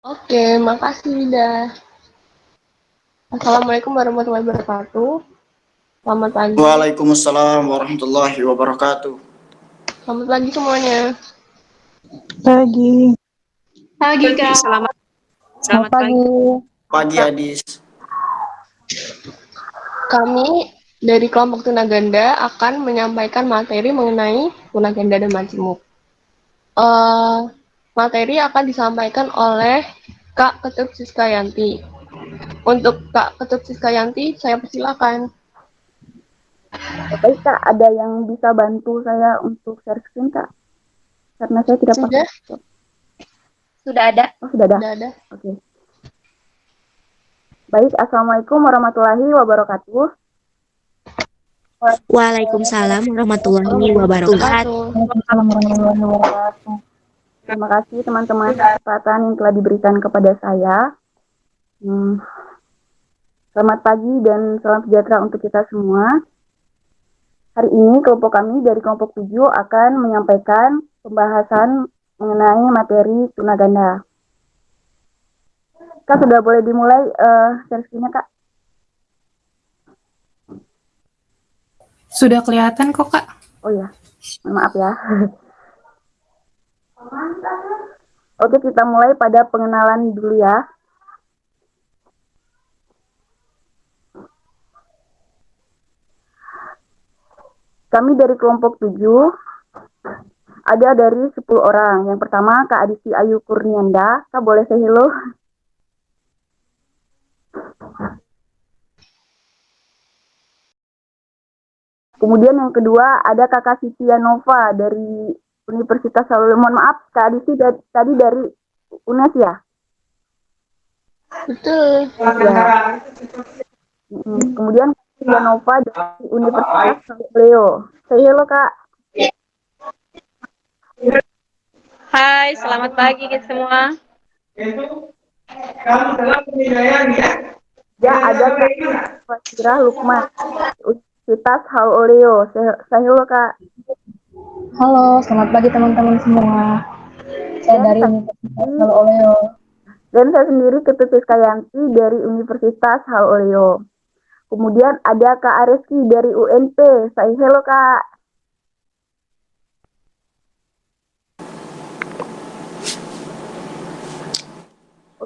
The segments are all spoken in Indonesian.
Oke, makasih Lida. Assalamualaikum warahmatullahi wabarakatuh. Selamat pagi. Waalaikumsalam warahmatullahi wabarakatuh. Selamat pagi semuanya. Pagi. Pagi Kak. Selamat pagi. Pagi Adis. Kami dari kelompok tunaganda akan menyampaikan materi mengenai tunaganda dan majemuk. Materi akan disampaikan oleh Kak Ketut Siskayanti. Untuk Kak Ketut Siskayanti, saya persilakan. Baik Kak, ada yang bisa bantu saya untuk share screen Kak? Karena saya tidak Sudah? pakai. Sudah ada. Oh, sudah ada? Sudah ada. Oke. Baik, Assalamualaikum warahmatullahi wabarakatuh. Waalaikumsalam warahmatullahi wabarakatuh. Waalaikumsalam warahmatullahi wabarakatuh. Terima kasih teman-teman kesempatan yang telah diberikan kepada saya. Selamat pagi dan salam sejahtera untuk kita semua. Hari ini kelompok kami dari kelompok 7 akan menyampaikan pembahasan mengenai materi tunaganda. Kak, sudah boleh dimulai share screen-nya Kak? Sudah kelihatan kok Kak. Oh ya, maaf ya. Oke, kita mulai pada pengenalan dulu ya. Kami dari kelompok 7 ada dari 10 orang. Yang pertama Kak Adisti Ayu Kurnianda. Kak, boleh say hello? Kemudian yang kedua ada Kakak Sitia Nova dari Universitas Saul. Mohon maaf, Kak Adisti tadi dari UNES ya? Betul. Ya. Kemudian Sitia Nova dari Universitas Saul Leo. Say hello Kak. Hai, selamat pagi kita semua. Ya, ada Kak Fasira Lukman Universitas Saul Leo. Say hello Kak. Halo, selamat pagi teman-teman semua. Saya dari Universitas Saul Leo. Dan saya sendiri Ketut Siskayanti dari Universitas Saul Leo. Kemudian ada Kak Areski dari UNP. Say hello Kak.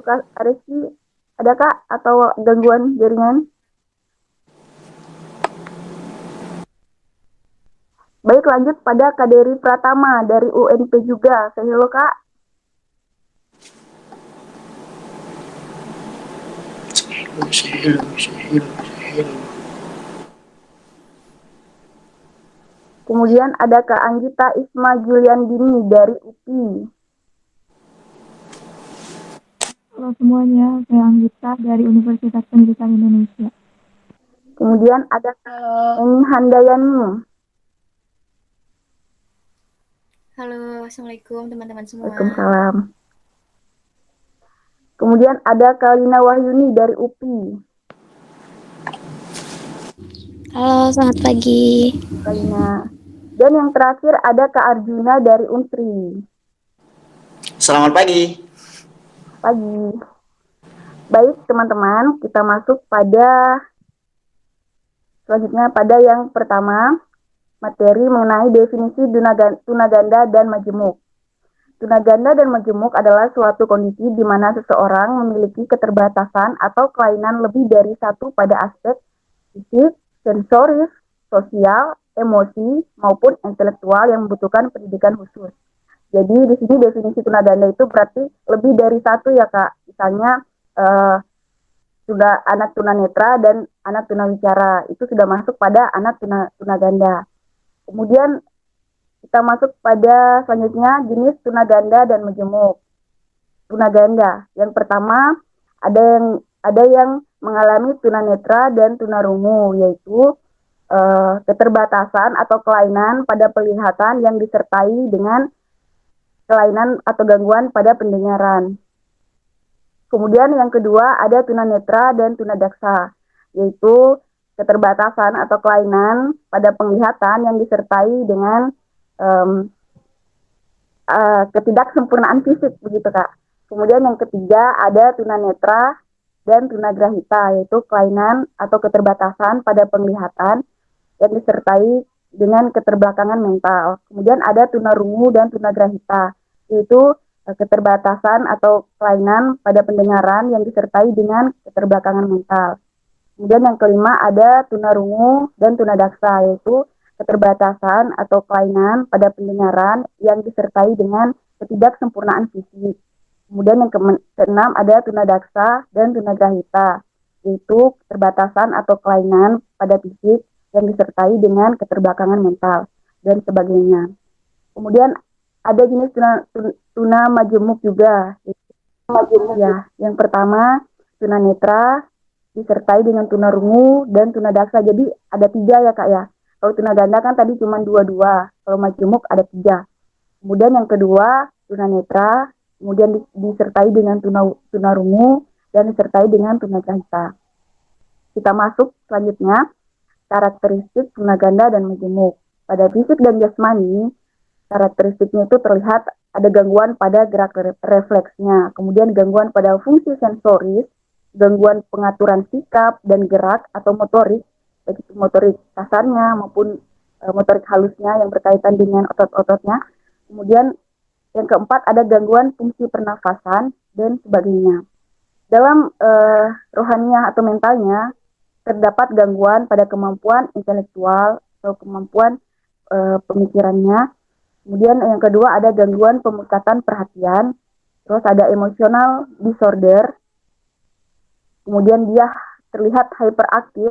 Kak Areski, ada Kak atau gangguan jaringan? Baik, lanjut pada Kak Dery Pratama dari UNP juga. Say hello Kak. Kemudian ada Kak Anggita Isma Juliandini dari UPI. Halo semuanya, saya Anggita dari Universitas Pendidikan Indonesia. Kemudian ada Kak Eni Handayani. Halo, Assalamualaikum teman-teman semua. Waalaikumsalam. Kemudian ada Kak Lina Wahyuni dari UPI. Halo, selamat pagi. Kak Lina. Dan yang terakhir ada Kak Arjuna dari Untri. Selamat pagi. Pagi. Baik teman-teman, kita masuk pada selanjutnya pada yang pertama, materi mengenai definisi tunaganda dan majemuk. Tunaganda dan majemuk adalah suatu kondisi di mana seseorang memiliki keterbatasan atau kelainan lebih dari satu pada aspek fisik, sensoris, sosial, emosi, maupun intelektual yang membutuhkan pendidikan khusus. Jadi di sini definisi tunaganda itu berarti lebih dari satu ya Kak. Misalnya sudah anak tunanetra dan anak tunawicara itu sudah masuk pada anak tunaganda. Kemudian kita masuk pada selanjutnya jenis tunaganda dan majemuk. Tunaganda yang pertama ada yang mengalami tunanetra dan tunarungu, yaitu keterbatasan atau kelainan pada penglihatan yang disertai dengan kelainan atau gangguan pada pendengaran. Kemudian yang kedua ada tunanetra dan tunadaksa, yaitu keterbatasan atau kelainan pada penglihatan yang disertai dengan ketidaksempurnaan fisik, begitu Kak. Kemudian yang ketiga ada tunanetra dan tunagrahita, yaitu kelainan atau keterbatasan pada penglihatan yang disertai dengan keterbelakangan mental. Kemudian ada tunarungu dan tunagrahita, yaitu keterbatasan atau kelainan pada pendengaran yang disertai dengan keterbelakangan mental. Kemudian yang kelima ada tunarungu dan tunadaksa, yaitu keterbatasan atau kelainan pada pendengaran yang disertai dengan ketidaksempurnaan fisik. Kemudian yang keenam ada tunadaksa dan tunagrahita, yaitu keterbatasan atau kelainan pada fisik yang disertai dengan keterbelakangan mental dan sebagainya. Kemudian ada jenis tuna majemuk juga. Ya, yang pertama tunanetra disertai dengan tunarungu dan tunadaksa. Jadi ada 3 ya Kak ya. Kalau tunaganda kan tadi cuma 2, kalau majemuk ada 3. Kemudian yang kedua tunanetra, kemudian disertai dengan tunarungu dan disertai dengan tunagrahita. Kita masuk selanjutnya, karakteristik tunaganda dan majemuk. Pada fisik dan jasmani, karakteristiknya itu terlihat ada gangguan pada gerak refleksnya, kemudian gangguan pada fungsi sensoris, gangguan pengaturan sikap dan gerak atau motorik, baik itu motorik kasarnya maupun motorik halusnya yang berkaitan dengan otot-ototnya. Kemudian yang keempat ada gangguan fungsi pernafasan dan sebagainya. Dalam rohaniah atau mentalnya terdapat gangguan pada kemampuan intelektual atau kemampuan pemikirannya. Kemudian yang kedua ada gangguan pemusatan perhatian. Terus ada emotional disorder. Kemudian dia terlihat hyperaktif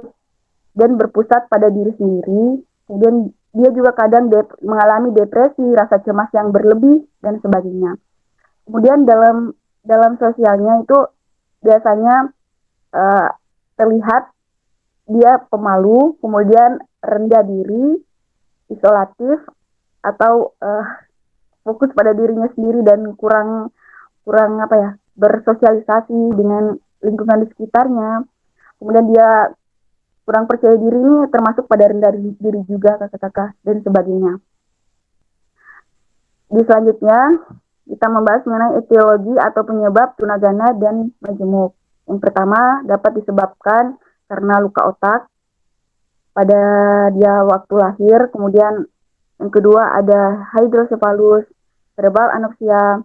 dan berpusat pada diri sendiri. Kemudian dia juga kadang mengalami depresi, rasa cemas yang berlebih, dan sebagainya. Kemudian dalam sosialnya itu biasanya terlihat dia pemalu, kemudian rendah diri, isolatif, atau fokus pada dirinya sendiri dan kurang bersosialisasi dengan lingkungan di sekitarnya. Kemudian dia kurang percaya diri ini termasuk pada rendah diri juga kakak-kakak dan sebagainya. Di selanjutnya kita membahas mengenai etiologi atau penyebab tunaganda dan majemuk. Yang pertama dapat disebabkan karena luka otak pada dia waktu lahir. Kemudian yang kedua ada hidrosefalus, cerebral anoksia,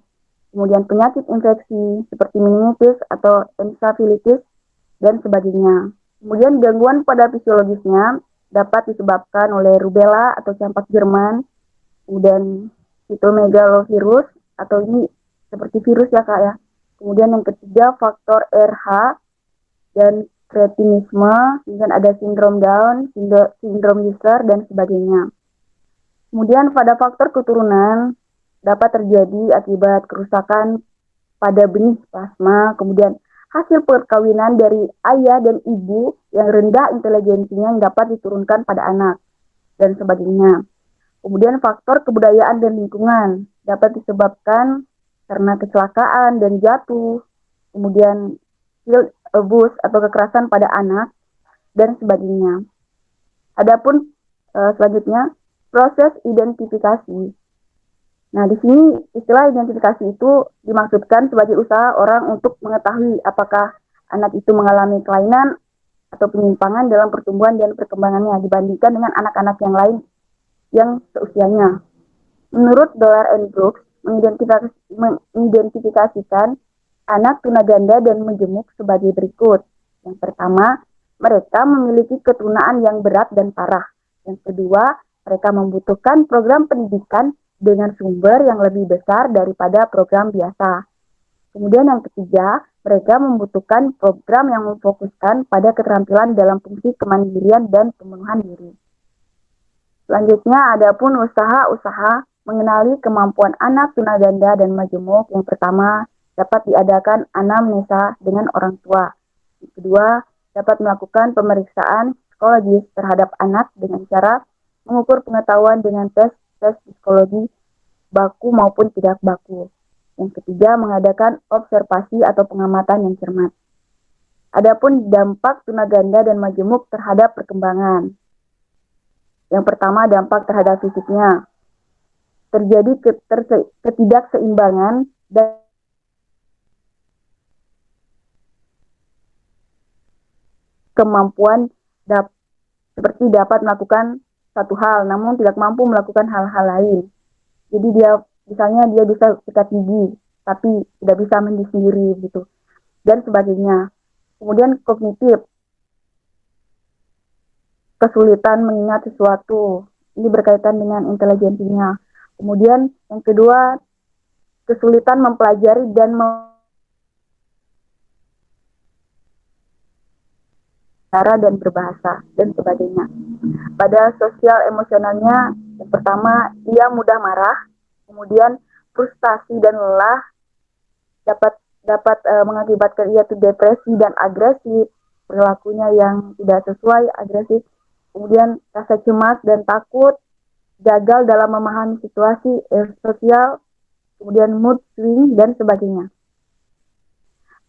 kemudian penyakit infeksi seperti meningitis atau encephalitis dan sebagainya. Kemudian gangguan pada fisiologisnya dapat disebabkan oleh rubella atau campak Jerman, kemudian cytomegalovirus atau ini seperti virus ya Kak ya. Kemudian yang ketiga faktor RH dan kretinisme, kemudian ada sindrom Down, sindrom Usher dan sebagainya. Kemudian pada faktor keturunan dapat terjadi akibat kerusakan pada benih plasma, kemudian hasil perkawinan dari ayah dan ibu yang rendah inteligensinya yang dapat diturunkan pada anak, dan sebagainya. Kemudian faktor kebudayaan dan lingkungan dapat disebabkan karena kecelakaan dan jatuh, kemudian child abuse atau kekerasan pada anak, dan sebagainya. Adapun selanjutnya, proses identifikasi. Nah, di sini istilah identifikasi itu dimaksudkan sebagai usaha orang untuk mengetahui apakah anak itu mengalami kelainan atau penyimpangan dalam pertumbuhan dan perkembangannya dibandingkan dengan anak-anak yang lain yang seusianya. Menurut Dollar and Brooks, mengidentifikasikan anak tunaganda dan majemuk sebagai berikut. Yang pertama, mereka memiliki ketunaan yang berat dan parah. Yang kedua, mereka membutuhkan program pendidikan dengan sumber yang lebih besar daripada program biasa. Kemudian yang ketiga, mereka membutuhkan program yang memfokuskan pada keterampilan dalam fungsi kemandirian dan pemenuhan diri. Selanjutnya, adapun usaha-usaha mengenali kemampuan anak tunaganda dan majemuk. Yang pertama, dapat diadakan anamnesa dengan orang tua. Yang kedua, dapat melakukan pemeriksaan psikologis terhadap anak dengan cara mengukur pengetahuan dengan tes psikologi baku maupun tidak baku. Yang ketiga, mengadakan observasi atau pengamatan yang cermat. Adapun dampak tunaganda dan majemuk terhadap perkembangan. Yang pertama, dampak terhadap fisiknya. Terjadi ketidakseimbangan dan kemampuan seperti dapat melakukan satu hal namun tidak mampu melakukan hal-hal lain. Jadi misalnya dia bisa sikat gigi tapi tidak bisa mandi sendiri gitu dan sebagainya. Kemudian kognitif, kesulitan mengingat sesuatu, ini berkaitan dengan intelijensinya. Kemudian yang kedua, kesulitan mempelajari dan dan berbahasa dan sebagainya. Pada sosial emosionalnya, yang pertama ia mudah marah, kemudian frustasi dan lelah dapat mengakibatkan ia depresi dan agresif, perilakunya yang tidak sesuai, agresif, kemudian rasa cemas dan takut, gagal dalam memahami situasi sosial, kemudian mood swing dan sebagainya.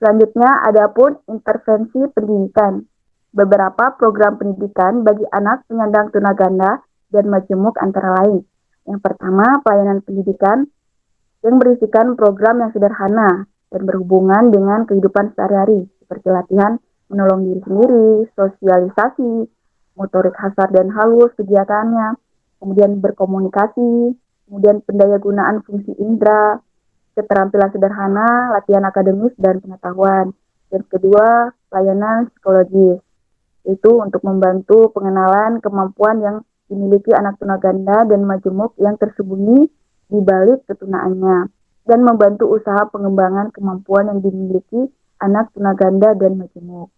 Selanjutnya, adapun intervensi pendidikan. Beberapa program pendidikan bagi anak penyandang tunaganda dan majemuk antara lain. Yang pertama, pelayanan pendidikan yang berisikan program yang sederhana dan berhubungan dengan kehidupan sehari-hari, seperti latihan menolong diri sendiri, sosialisasi, motorik kasar dan halus kegiatannya, kemudian berkomunikasi, kemudian pendayagunaan fungsi indera, keterampilan sederhana, latihan akademis dan pengetahuan. Dan kedua, pelayanan psikologis, itu untuk membantu pengenalan kemampuan yang dimiliki anak tunaganda dan majemuk yang tersembunyi di balik ketunaannya, dan membantu usaha pengembangan kemampuan yang dimiliki anak tunaganda dan majemuk.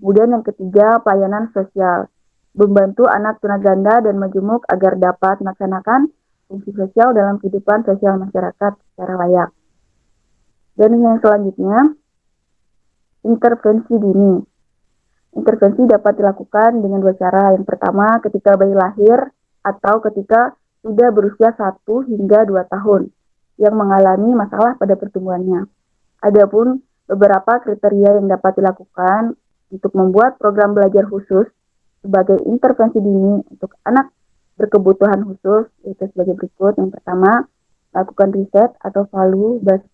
Kemudian yang ketiga, pelayanan sosial, membantu anak tunaganda dan majemuk agar dapat melaksanakan fungsi sosial dalam kehidupan sosial masyarakat secara layak. Dan yang selanjutnya, intervensi dini. Intervensi dapat dilakukan dengan dua cara. Yang pertama, ketika bayi lahir atau ketika sudah berusia 1 hingga 2 tahun yang mengalami masalah pada pertumbuhannya. Adapun beberapa kriteria yang dapat dilakukan untuk membuat program belajar khusus sebagai intervensi dini untuk anak berkebutuhan khusus, yaitu sebagai berikut. Yang pertama, lakukan riset atau value-based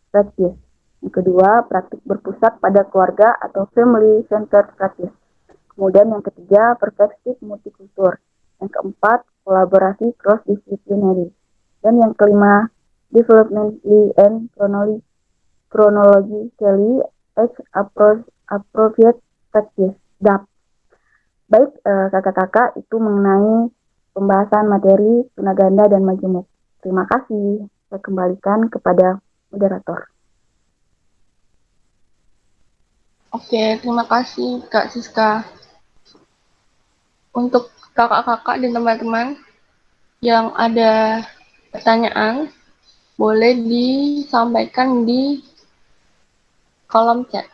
practice. Yang kedua, praktik berpusat pada keluarga atau family-centered practice. Kemudian yang ketiga, perspektif multikultur. Yang keempat, kolaborasi cross-disciplinary. Dan yang kelima, developmentally and chronologically appropriate practice, DAP. Baik, kakak-kakak, itu mengenai pembahasan materi tunaganda dan majemuk. Terima kasih. Saya kembalikan kepada moderator. Oke, terima kasih Kak Siska. Untuk kakak-kakak dan teman-teman yang ada pertanyaan, boleh disampaikan di kolom chat.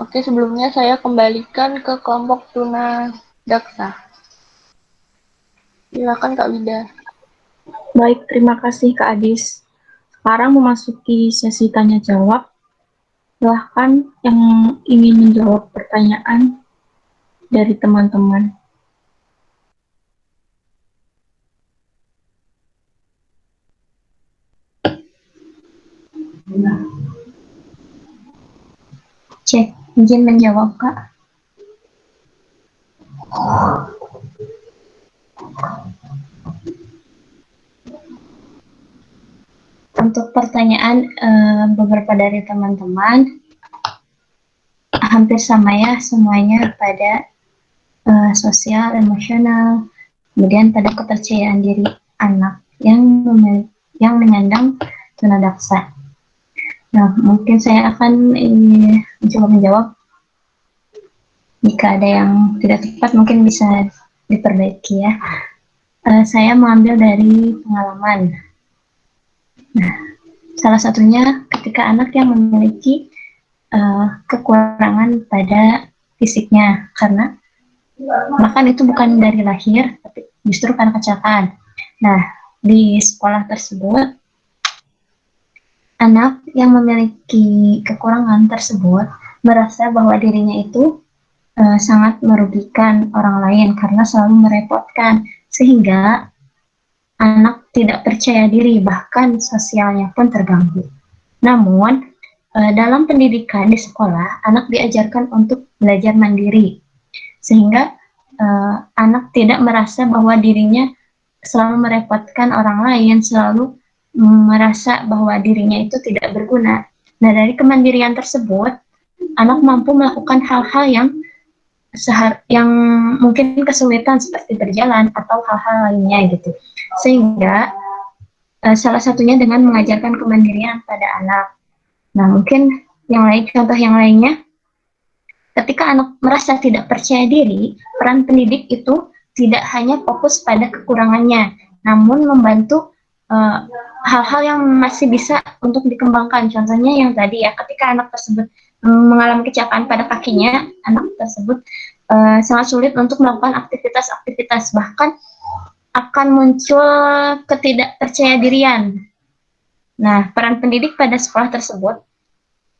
Oke, sebelumnya saya kembalikan ke kelompok Tunadaksa. Silakan Kak Wida. Baik, terima kasih Kak Adis. Sekarang memasuki sesi tanya jawab. Silahkan yang ingin menjawab pertanyaan dari teman-teman. Cek, izin menjawab Kak. Untuk pertanyaan beberapa dari teman-teman hampir sama ya, semuanya pada sosial, emosional, kemudian pada kepercayaan diri anak yang menyandang tunadaksa. Nah, mungkin saya akan mencoba menjawab. Jika ada yang tidak tepat mungkin bisa diperbaiki ya. Saya mengambil dari pengalaman. Nah, salah satunya ketika anak yang memiliki kekurangan pada fisiknya, karena bahkan itu bukan dari lahir, tapi justru karena kecelakaan. Nah, di sekolah tersebut, anak yang memiliki kekurangan tersebut merasa bahwa dirinya itu sangat merugikan orang lain karena selalu merepotkan, sehingga anak tidak percaya diri, bahkan sosialnya pun terganggu. Namun, dalam pendidikan di sekolah, anak diajarkan untuk belajar mandiri, sehingga anak tidak merasa bahwa dirinya selalu merepotkan orang lain, selalu merasa bahwa dirinya itu tidak berguna. Nah, dari kemandirian tersebut, anak mampu melakukan hal-hal yang mungkin kesulitan seperti berjalan atau hal-hal lainnya gitu. Sehingga salah satunya dengan mengajarkan kemandirian pada anak. Nah, mungkin contoh yang lainnya, ketika anak merasa tidak percaya diri, peran pendidik itu tidak hanya fokus pada kekurangannya, namun membantu hal-hal yang masih bisa untuk dikembangkan. Contohnya yang tadi ya, ketika anak tersebut mengalami kecelakaan pada kakinya, anak tersebut sangat sulit untuk melakukan aktivitas-aktivitas, bahkan akan muncul ketidakpercayadirian. Nah, peran pendidik pada sekolah tersebut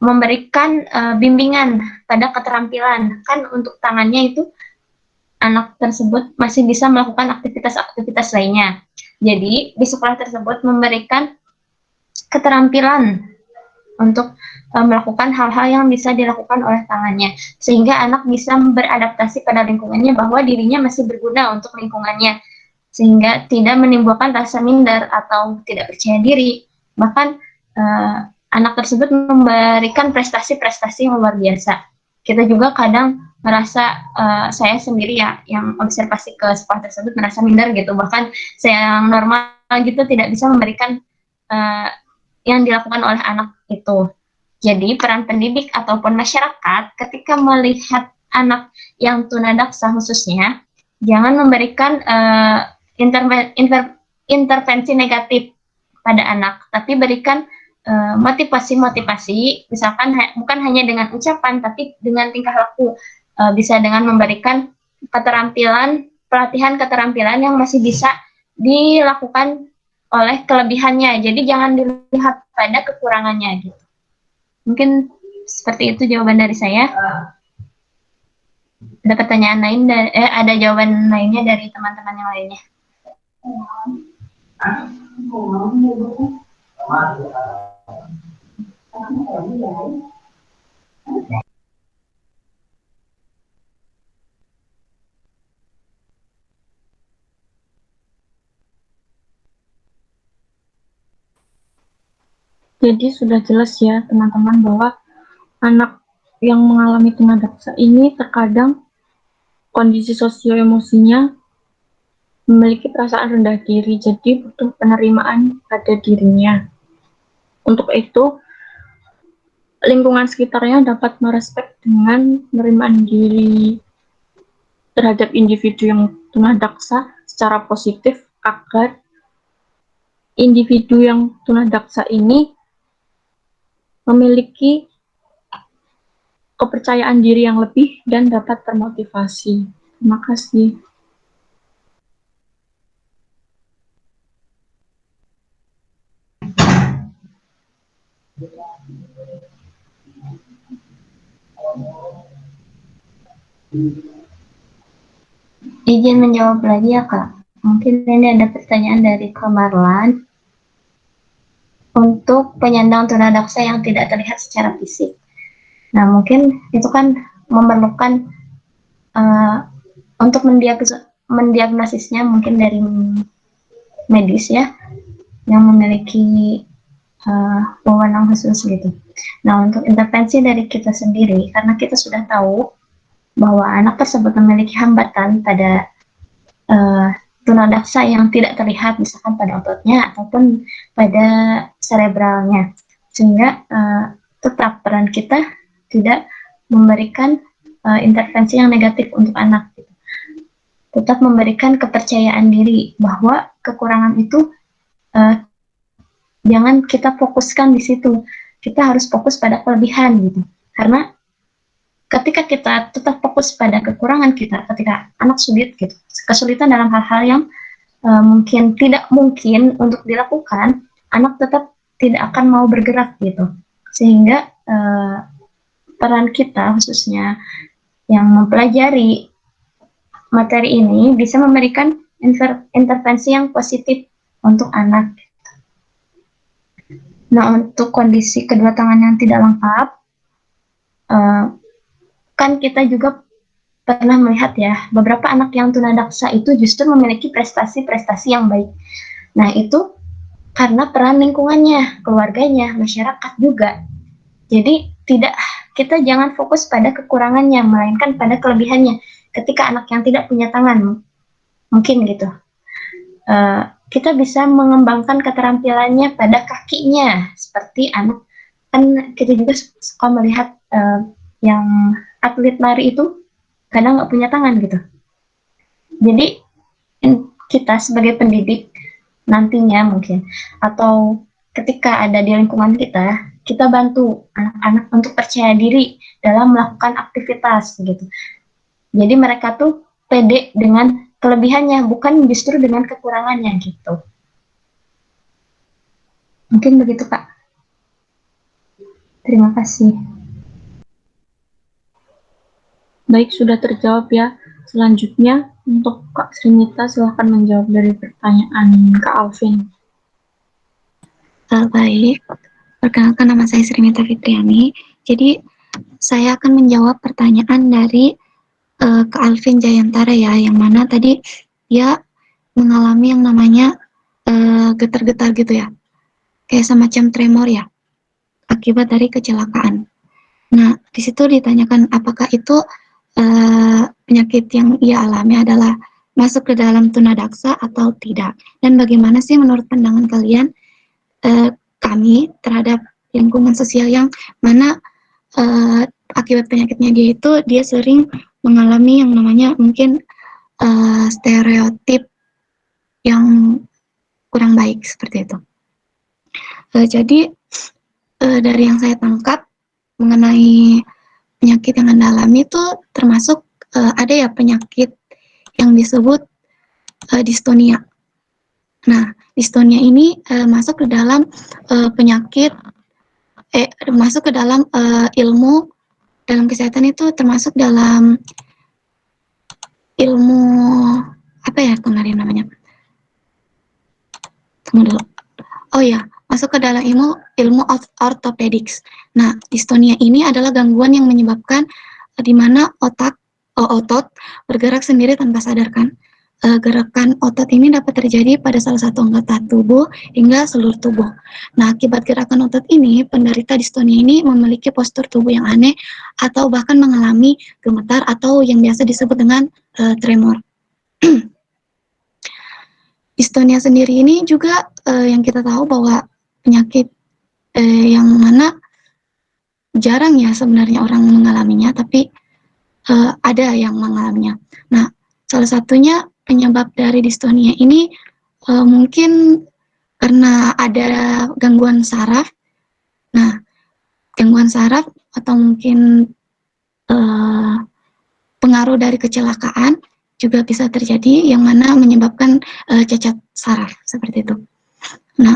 memberikan bimbingan pada keterampilan. Kan untuk tangannya itu anak tersebut masih bisa melakukan aktivitas-aktivitas lainnya. Jadi di sekolah tersebut memberikan keterampilan untuk melakukan hal-hal yang bisa dilakukan oleh tangannya, sehingga anak bisa beradaptasi pada lingkungannya bahwa dirinya masih berguna untuk lingkungannya, sehingga tidak menimbulkan rasa minder atau tidak percaya diri. Bahkan anak tersebut memberikan prestasi-prestasi yang luar biasa. Kita juga kadang merasa, saya sendiri ya, yang observasi ke sekolah tersebut merasa minder gitu, bahkan saya yang normal gitu tidak bisa memberikan yang dilakukan oleh anak itu. Jadi peran pendidik ataupun masyarakat ketika melihat anak yang tunadaksa khususnya, jangan memberikan intervensi negatif pada anak, tapi berikan motivasi-motivasi, misalkan bukan hanya dengan ucapan, tapi dengan tingkah laku. Bisa dengan memberikan pelatihan keterampilan yang masih bisa dilakukan oleh kelebihannya. Jadi jangan dilihat pada kekurangannya gitu. Mungkin seperti itu jawaban dari saya. Ada pertanyaan lain, ada jawaban lainnya dari teman-teman yang lainnya? Jadi sudah jelas ya teman-teman bahwa anak yang mengalami tunadaksa ini terkadang kondisi sosio-emosinya memiliki perasaan rendah diri, jadi butuh penerimaan pada dirinya. Untuk itu, lingkungan sekitarnya dapat merespek dengan penerimaan diri terhadap individu yang tunadaksa secara positif, agar individu yang tunadaksa ini memiliki kepercayaan diri yang lebih dan dapat termotivasi. Terima kasih. Izin menjawab lagi ya Kak. Mungkin ini ada pertanyaan dari Kak Marlan. Untuk penyandang tunadaksa yang tidak terlihat secara fisik. Nah, mungkin itu kan memerlukan untuk mendiagnosisnya mungkin dari medis ya, yang memiliki wewenang khusus gitu. Nah, untuk intervensi dari kita sendiri, karena kita sudah tahu bahwa anak tersebut memiliki hambatan pada tunadaksa yang tidak terlihat, misalkan pada ototnya ataupun pada serebralnya, sehingga tetap peran kita tidak memberikan intervensi yang negatif untuk anak, gitu. Tetap memberikan kepercayaan diri bahwa kekurangan itu jangan kita fokuskan di situ, kita harus fokus pada kelebihan gitu, karena ketika kita tetap fokus pada kekurangan kita, ketika anak sulit gitu, kesulitan dalam hal-hal yang mungkin tidak mungkin untuk dilakukan, anak tetap tidak akan mau bergerak gitu. Sehingga peran kita khususnya yang mempelajari materi ini bisa memberikan intervensi yang positif untuk anak. Nah, untuk kondisi kedua tangan yang tidak lengkap, kan kita juga pernah melihat ya, beberapa anak yang tunadaksa itu justru memiliki prestasi-prestasi yang baik. Nah, itu karena peran lingkungannya, keluarganya, masyarakat juga. Jadi, kita jangan fokus pada kekurangannya, melainkan pada kelebihannya. Ketika anak yang tidak punya tangan, mungkin gitu. Kita bisa mengembangkan keterampilannya pada kakinya, seperti anak, kan kita juga suka melihat yang atlet lari itu kadang nggak punya tangan gitu. Jadi kita sebagai pendidik nantinya mungkin, atau ketika ada di lingkungan kita bantu anak-anak untuk percaya diri dalam melakukan aktivitas gitu. Jadi mereka tuh pede dengan kelebihannya, bukan justru dengan kekurangannya gitu. Mungkin begitu, Kak. Terima kasih. Baik, sudah terjawab ya. Selanjutnya, untuk Kak Srinita, silahkan menjawab dari pertanyaan Kak Alvin. Baik, perkenalkan nama saya Srinita Fitriani. Jadi, saya akan menjawab pertanyaan dari Kak Alvin Jayantara ya, yang mana tadi dia mengalami yang namanya getar-getar gitu ya, kayak semacam tremor ya, akibat dari kecelakaan. Nah, di situ ditanyakan apakah itu penyakit yang ia alami adalah masuk ke dalam tunadaksa atau tidak, dan bagaimana sih menurut pandangan kalian kami terhadap lingkungan sosial yang mana akibat penyakitnya dia sering mengalami yang namanya mungkin stereotip yang kurang baik seperti itu. Jadi dari yang saya tangkap mengenai penyakit yang Anda alami itu termasuk ada ya penyakit yang disebut distonia. Nah, distonia ini masuk ke dalam penyakit, masuk ke dalam ilmu dalam kesehatan itu, termasuk dalam ilmu apa ya kemarin namanya? Tunggu dulu. Oh ya, masuk ke dalam ilmu orthopedics. Nah, distonia ini adalah gangguan yang menyebabkan di mana otot bergerak sendiri tanpa sadar kan. Gerakan otot ini dapat terjadi pada salah satu anggota tubuh hingga seluruh tubuh. Nah, akibat gerakan otot ini, penderita distonia ini memiliki postur tubuh yang aneh atau bahkan mengalami gemetar atau yang biasa disebut dengan tremor. Distonia sendiri ini juga yang kita tahu bahwa penyakit yang mana jarang ya sebenarnya orang mengalaminya, tapi ada yang mengalaminya. Nah, salah satunya penyebab dari distonia ini mungkin karena ada gangguan saraf. Nah, gangguan saraf atau mungkin pengaruh dari kecelakaan juga bisa terjadi yang mana menyebabkan cacat saraf seperti itu. Nah,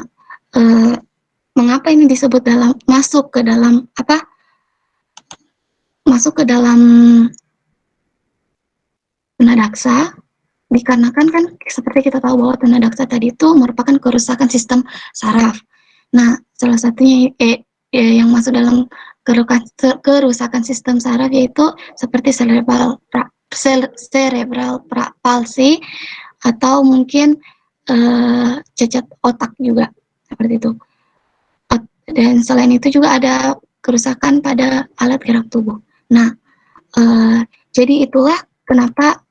mengapa ini disebut masuk ke dalam tunadaksa? Dikarenakan kan seperti kita tahu bahwa tunadaksa tadi itu merupakan kerusakan sistem saraf. Nah, salah satunya yang masuk dalam kerusakan sistem saraf yaitu seperti cerebral palsy atau mungkin cacat otak juga seperti itu. Dan selain itu juga ada kerusakan pada alat gerak tubuh. Nah, jadi itulah kenapa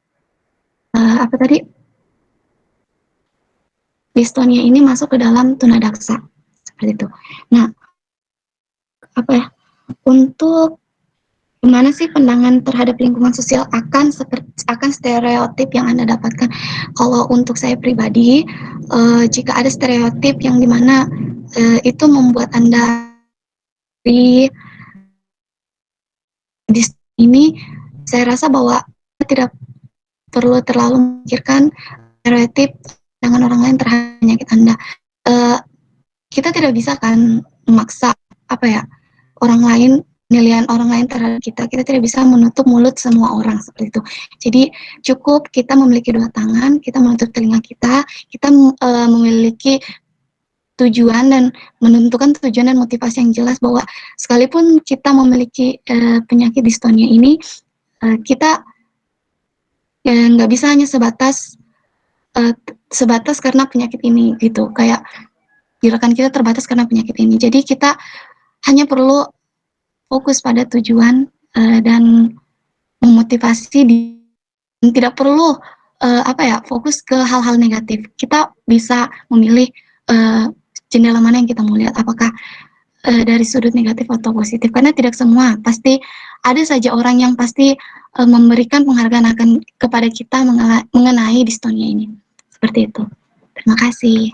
distonia ini masuk ke dalam tunadaksa seperti itu. Nah, untuk gimana sih pandangan terhadap lingkungan sosial akan stereotip yang Anda dapatkan? Kalau untuk saya pribadi, jika ada stereotip yang dimana itu membuat Anda di ini, saya rasa bahwa tidak perlu terlalu memikirkan stereotip dengan orang lain terhadap penyakit Anda. Kita tidak bisa kan memaksa orang lain, penilaian orang lain terhadap kita. Kita tidak bisa menutup mulut semua orang seperti itu. Jadi cukup kita memiliki dua tangan, kita menutup telinga kita memiliki tujuan dan menentukan tujuan dan motivasi yang jelas bahwa sekalipun kita memiliki penyakit distonia ini, kita nggak bisa hanya sebatas karena penyakit ini gitu, kayak gerakan kita terbatas karena penyakit ini. Jadi kita hanya perlu fokus pada tujuan dan memotivasi dan tidak perlu fokus ke hal-hal negatif. Kita bisa memilih jendela mana yang kita mau lihat, apakah dari sudut negatif atau positif, karena tidak semua, pasti ada saja orang yang pasti memberikan penghargaan kepada kita mengenai distonia ini. Seperti itu. Terima kasih.